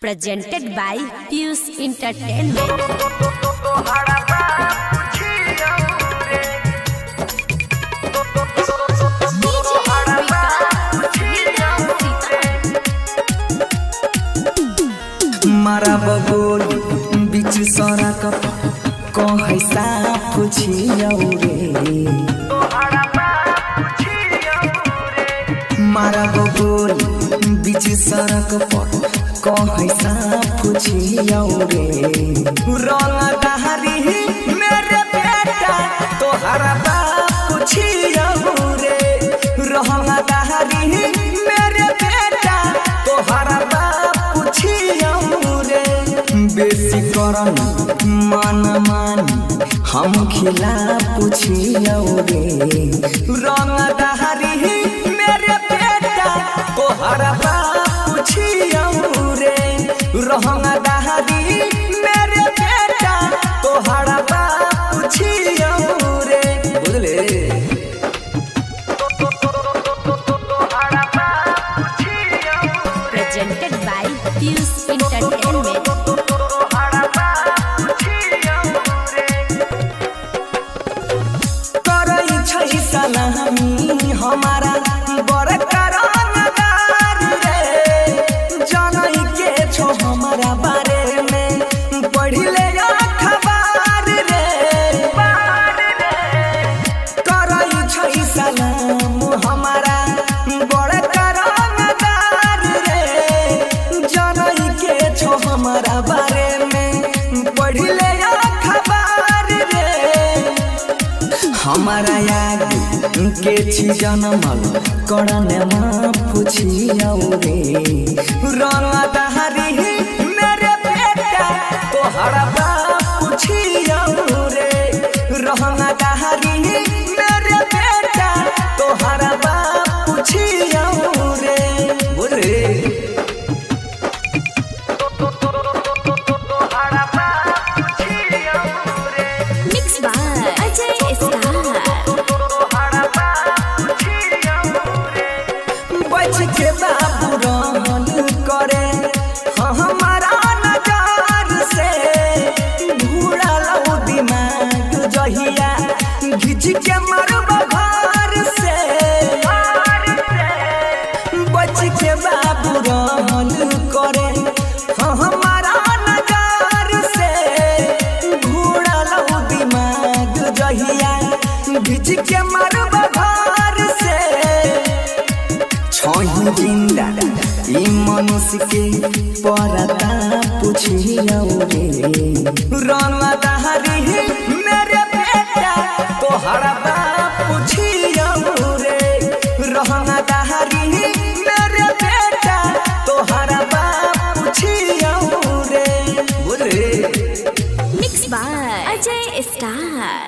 Presented by Fuse Entertainment. मारा बगोल बीच सड़क कहे साफ छियौ रे। मारा बगोल बीच सड़क पर कहे साफ छियौ रे। रंग दहरी मेरे बेटा तोहरा बाप छियौ रे। रंग दहरी मेरे बेटा तोहरा बाप छियौ रे। बेसी करन मन मानी हम खिला पुछियौ रे। रंग दहरी मेरे बेटा तोहरा बाप छियौ रे। रंग दहरी मेरे बेटा तोहरा बाप छियौ रे। बुझले Presented by Fuse Entertainment. करई छै सलामी हमारा बड़का रंगदार रे। जानई के छो हमारा बारे में पढ़ले अखबार रे। करई छै सलाम हमारा बड़का रंगदार रे। जानई के छो हमारा बारे में पढ़ले अखबार रे। हमारा याद के छी जनमल करने माँ पुछियौ रे। रंग दहरी मेरे बेटा तोहरा बाप छियौ रे। रंग दहरी मेरे बेटा तोहरा बाप छियौ रे। बोले Mixed by Ajay Star. बच के बाबू रहन करे हमारा नजर से। भूड़ा लो दिमाग जहिया घिच के मारब घर से। बच के बाबू रहन करे हमारा नजर से। भूड़ा लो दिमाग जहिया घिच के मारब घर से। छही जिंदा ई मनुष्य के परता पुछियौ रे। रंग दहरी